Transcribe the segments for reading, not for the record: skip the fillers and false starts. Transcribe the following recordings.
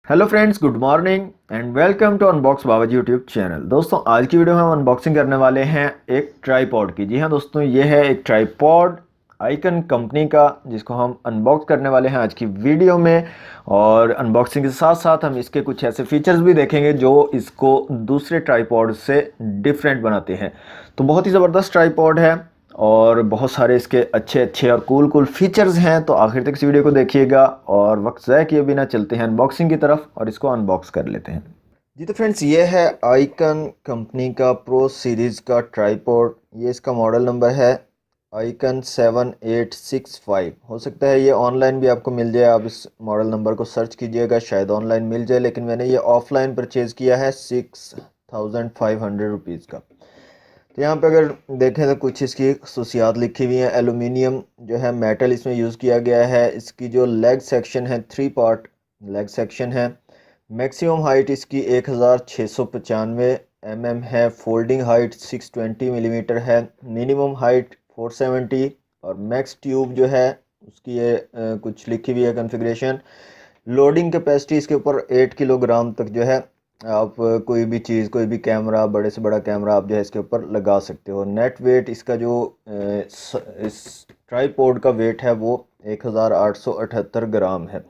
Hello friends, good morning and welcome to Unbox Babaji YouTube channel. दोस्तों, आज की video में हम अनबॉक्सिंग करने वाले हैं एक ट्राईपॉड की। जी हाँ दोस्तों, ये है एक ट्राईपॉड आइकन कंपनी का, जिसको हम अनबॉक्स करने वाले हैं आज की वीडियो में। और अनबॉक्सिंग के साथ साथ हम इसके कुछ ऐसे फीचर्स भी देखेंगे जो इसको दूसरे ट्राईपॉड से डिफरेंट बनाते हैं। तो बहुत ही ज़बरदस्त ट्राईपॉड है और बहुत सारे इसके अच्छे अच्छे और कूल फीचर्स हैं। तो आखिर तक इस वीडियो को देखिएगा और वक्त ज़ाया किए बिना चलते हैं अनबॉक्सिंग की तरफ और इसको अनबॉक्स कर लेते हैं। जी तो फ्रेंड्स, ये है आइकन कंपनी का प्रो सीरीज़ का ट्राईपॉड। ये इसका मॉडल नंबर है आइकन 7865। हो सकता है ये ऑनलाइन भी आपको मिल जाए, आप इस मॉडल नंबर को सर्च कीजिएगा, शायद ऑनलाइन मिल जाए। लेकिन मैंने ये ऑफलाइन परचेज़ किया है 6500 रुपीज़ का। तो यहाँ पे अगर देखें तो कुछ इसकी खसूसियात लिखी हुई हैं। एलुमिनियम जो है मेटल इसमें यूज़ किया गया है। इसकी जो लेग सेक्शन है 3 पार्ट लेग सेक्शन है। मैक्सिमम हाइट इसकी 1695 mm है। फोल्डिंग हाइट 620 मिलीमीटर है। मिनिमम हाइट 470 और मैक्स ट्यूब जो है उसकी ये कुछ लिखी हुई है कॉन्फ़िगरेशन। लोडिंग कैपेसिटी इसके ऊपर 8 किलोग्राम तक जो है आप कोई भी चीज़, कोई भी कैमरा, बड़े से बड़ा कैमरा आप जो है इसके ऊपर लगा सकते हो। नेट वेट इसका जो इस ट्राईपॉड का वेट है वो 1878 ग्राम है,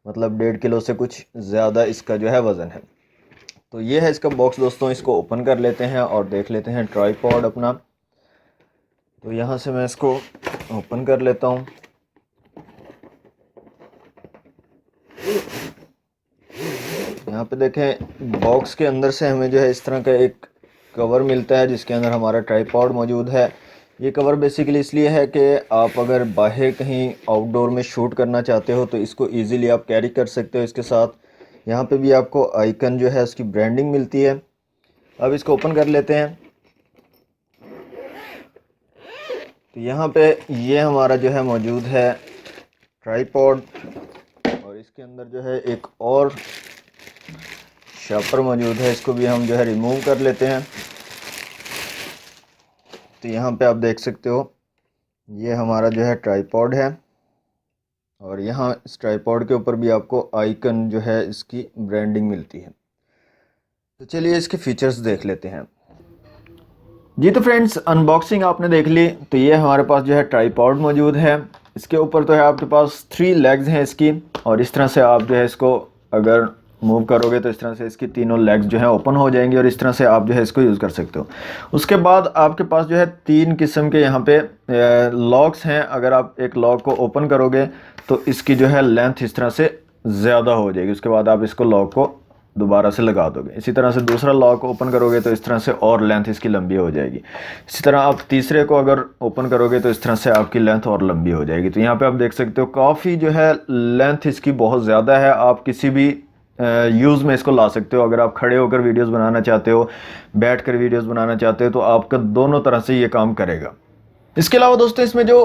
मतलब 1.5 किलो से कुछ ज़्यादा इसका जो है वज़न है। तो ये है इसका बॉक्स दोस्तों, इसको ओपन कर लेते हैं और देख लेते हैं ट्राईपॉड अपना। तो यहाँ से मैं इसको ओपन कर लेता हूँ। यहाँ पे देखें, बॉक्स के अंदर से हमें जो है इस तरह का एक कवर मिलता है जिसके अंदर हमारा ट्राईपॉड मौजूद है। ये कवर बेसिकली इसलिए है कि आप अगर बाहर कहीं आउटडोर में शूट करना चाहते हो तो इसको इजीली आप कैरी कर सकते हो इसके साथ। यहाँ पे भी आपको आइकन जो है उसकी ब्रांडिंग मिलती है। अब इसको ओपन कर लेते हैं। तो यहाँ पे ये हमारा जो है मौजूद है ट्राईपॉड और इसके अंदर जो है एक और शार्पर मौजूद है। इसको भी हम जो है रिमूव कर लेते हैं। तो यहाँ पे आप देख सकते हो ये हमारा जो है ट्राईपॉड है और यहाँ इस ट्राईपॉड के ऊपर भी आपको आइकन जो है इसकी ब्रांडिंग मिलती है। तो चलिए इसके फीचर्स देख लेते हैं। जी तो फ्रेंड्स, अनबॉक्सिंग आपने देख ली। तो ये हमारे पास जो है ट्राईपॉड मौजूद है। इसके ऊपर तो है आपके पास 3 लेग्स हैं इसकी, और इस तरह से आप जो है इसको अगर मूव करोगे तो इस तरह से इसकी तीनों लेग्स जो है ओपन हो जाएंगी और इस तरह से आप जो है इसको यूज़ कर सकते हो। उसके बाद आपके पास जो है 3 किस्म के यहाँ पे लॉक्स हैं। अगर आप एक लॉक को ओपन करोगे तो इसकी जो है लेंथ इस तरह से ज़्यादा हो जाएगी। उसके बाद आप इसको लॉक को दोबारा से लगा दोगे। इसी तरह से दूसरा लॉक ओपन करोगे तो इस तरह से और लेंथ इसकी लंबी हो जाएगी। इसी तरह आप तीसरे को अगर ओपन करोगे तो इस तरह से आपकी लेंथ और लंबी हो जाएगी। तो यहाँ पे आप देख सकते हो काफ़ी जो है लेंथ इसकी बहुत ज़्यादा है। आप किसी भी यूज़ में इसको ला सकते हो। अगर आप खड़े होकर वीडियोस बनाना चाहते हो, बैठ कर वीडियोस बनाना चाहते हो, तो आपका दोनों तरह से ये काम करेगा। इसके अलावा दोस्तों इसमें जो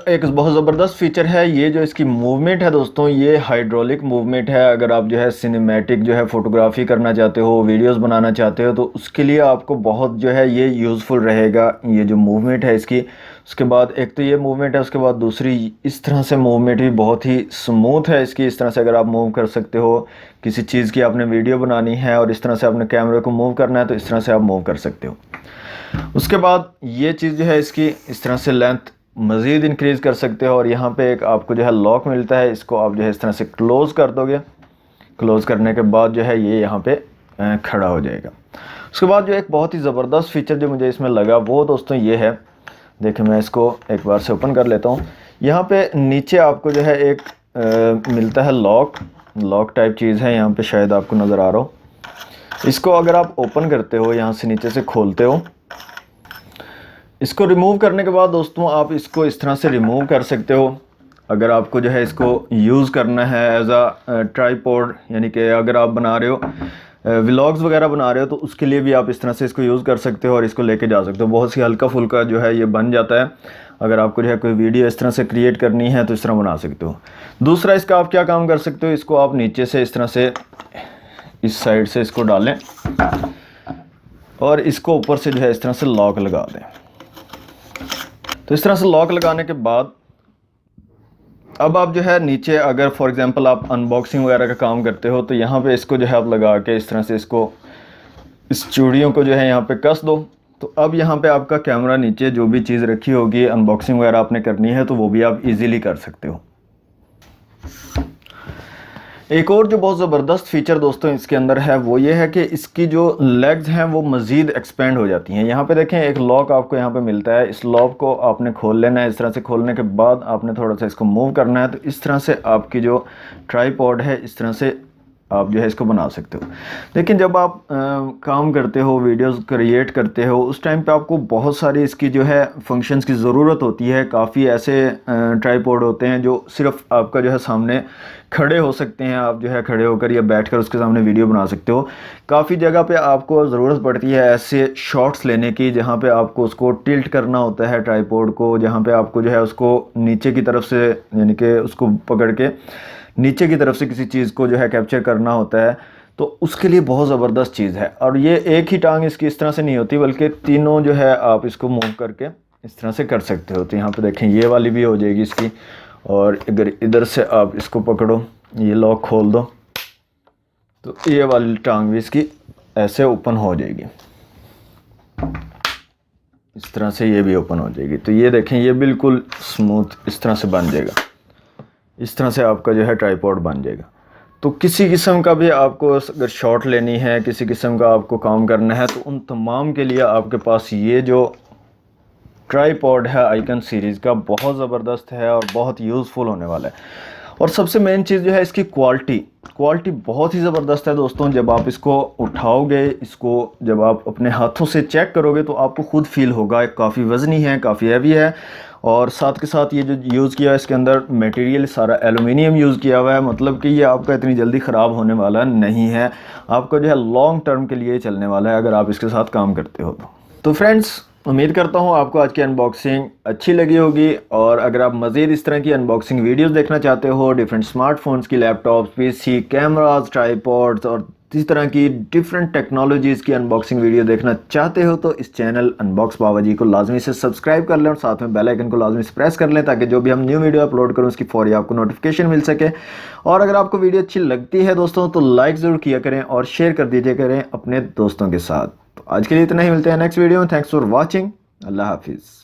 एक बहुत ज़बरदस्त फीचर है, ये जो इसकी मूवमेंट है दोस्तों, ये हाइड्रोलिक मूवमेंट है। अगर आप जो है सिनेमैटिक जो है फ़ोटोग्राफी करना चाहते हो, वीडियोस बनाना चाहते हो, तो उसके लिए आपको बहुत जो है ये यूज़फुल रहेगा, ये जो मूवमेंट है इसकी। उसके बाद एक तो ये मूवमेंट है, उसके बाद दूसरी इस तरह से मूवमेंट भी बहुत ही स्मूथ है इसकी। इस तरह से अगर आप मूव कर सकते हो, किसी चीज़ की आपने वीडियो बनानी है और इस तरह से अपने कैमरे को मूव करना है तो इस तरह से आप मूव कर सकते हो। उसके बाद ये चीज़ जो है इसकी इस तरह से लेंथ मज़ीद इंक्रीज़ कर सकते हो और यहाँ पे एक आपको जो है लॉक मिलता है। इसको आप जो है इस तरह से क्लोज़ कर दोगे। क्लोज़ करने के बाद जो है ये यहाँ पे खड़ा हो जाएगा। उसके बाद जो एक बहुत ही ज़बरदस्त फीचर जो मुझे इसमें लगा वो दोस्तों ये है। देखिए, मैं इसको एक बार से ओपन कर लेता हूँ। यहाँ पे नीचे आपको जो है एक मिलता है लॉक टाइप चीज़ है, यहाँ पे शायद आपको नज़र आ रहा हो। इसको अगर आप ओपन करते हो, यहाँ से नीचे से खोलते हो, इसको रिमूव करने के बाद दोस्तों आप इसको इस तरह से रिमूव कर सकते हो। अगर आपको जो है इसको यूज़ करना है एज आ ट्राईपॉड, यानी कि अगर आप बना रहे हो व्लॉग्स वगैरह बना रहे हो तो उसके लिए भी आप इस तरह से इसको यूज़ कर सकते हो और इसको लेके जा सकते हो। बहुत सी हल्का फुल्का जो है ये बन जाता है। अगर आपको जो है कोई वीडियो इस तरह से क्रिएट करनी है तो इस तरह बना सकते हो। दूसरा इसका आप क्या काम कर सकते हो, इसको आप नीचे से इस तरह से इस साइड से इसको डालें और इसको ऊपर से जो है इस तरह से लॉक लगा दें। तो इस तरह से लॉक लगाने के बाद अब आप जो है नीचे अगर फॉर एग्जांपल आप अनबॉक्सिंग वगैरह का काम करते हो तो यहाँ पे इसको जो है आप लगा के इस तरह से इसको इस चूड़ियों को जो है यहाँ पे कस दो। तो अब यहाँ पे आपका कैमरा नीचे जो भी चीज़ रखी होगी अनबॉक्सिंग वगैरह आपने करनी है तो वो भी आप इजीली कर सकते हो। एक और जो बहुत ज़बरदस्त फीचर दोस्तों इसके अंदर है वो ये है कि इसकी जो लेग्स हैं वो मज़ीद एक्सपेंड हो जाती हैं। यहाँ पे देखें एक लॉक आपको यहाँ पे मिलता है, इस लॉक को आपने खोल लेना है। इस तरह से खोलने के बाद आपने थोड़ा सा इसको मूव करना है, तो इस तरह से आपकी जो ट्राईपॉड है इस तरह से आप जो है इसको बना सकते हो। लेकिन जब आप काम करते हो, वीडियोस क्रिएट करते हो, उस टाइम पे आपको बहुत सारी इसकी जो है फंक्शंस की ज़रूरत होती है। काफ़ी ऐसे ट्राईपॉड होते हैं जो सिर्फ आपका जो है सामने खड़े हो सकते हैं, आप जो है खड़े होकर या बैठकर उसके सामने वीडियो बना सकते हो। काफ़ी जगह पे आपको ज़रूरत पड़ती है ऐसे शॉट्स लेने की जहाँ पे आपको उसको टिल्ट करना होता है ट्राईपॉड को, जहाँ पे आपको जो है उसको नीचे की तरफ से यानी कि उसको पकड़ के नीचे की तरफ से किसी चीज़ को जो है कैप्चर करना होता है। तो उसके लिए बहुत ज़बरदस्त चीज़ है। और ये एक ही टांग इसकी इस तरह से नहीं होती बल्कि तीनों जो है आप इसको मूव करके इस तरह से कर सकते हो। तो यहाँ पे देखें ये वाली भी हो जाएगी इसकी, और अगर इधर से आप इसको पकड़ो, ये लॉक खोल दो, तो ये वाली टांग भी इसकी ऐसे ओपन हो जाएगी। इस तरह से ये भी ओपन हो जाएगी। तो ये देखें ये बिल्कुल स्मूथ इस तरह से बन जाएगा। इस तरह से आपका जो है ट्राईपॉड बन जाएगा। तो किसी किस्म का भी आपको अगर शॉट लेनी है, किसी किस्म का आपको काम करना है, तो उन तमाम के लिए आपके पास ये जो ट्राईपॉड है आइकन सीरीज़ का बहुत ज़बरदस्त है और बहुत यूज़फुल होने वाला है। और सबसे मेन चीज़ जो है इसकी क्वालिटी बहुत ही ज़बरदस्त है दोस्तों। जब आप इसको उठाओगे, इसको जब आप अपने हाथों से चेक करोगे तो आपको खुद फील होगा काफ़ी वज़नी है, काफ़ी हैवी है। और साथ के साथ ये जो यूज़ किया है इसके अंदर मटेरियल सारा एलुमिनियम यूज़ किया हुआ है, मतलब कि ये आपका इतनी जल्दी ख़राब होने वाला नहीं है। आपका जो है लॉन्ग टर्म के लिए चलने वाला है अगर आप इसके साथ काम करते हो तो फ्रेंड्स उम्मीद करता हूँ आपको आज की अनबॉक्सिंग अच्छी लगी होगी। और अगर आप मज़ीद इस तरह की अनबॉक्सिंग वीडियोस देखना चाहते हो डिफरेंट स्मार्टफोन्स की, लैपटॉप्स, पीसी, कैमरास, ट्राईपॉड्स और इस तरह की डिफरेंट टेक्नोलॉजीज़ की अनबॉक्सिंग वीडियो देखना चाहते हो तो इस चैनल अनबॉक्स बाबा जी को लाजमी से सब्सक्राइब कर लें और साथ में बेल आइकन को लाजमी से प्रेस कर लें ताकि जो भी हम न्यू वीडियो अपलोड करूँ उसकी फौरी आपको नोटिफिकेशन मिल सके। और अगर आपको वीडियो अच्छी लगती है दोस्तों तो लाइक ज़रूर किया करें और शेयर कर दीजिए करें अपने दोस्तों के साथ। तो आज के लिए इतना ही, मिलते हैं नेक्स्ट वीडियो में। Thanks for watching. अल्लाह हाफिज़।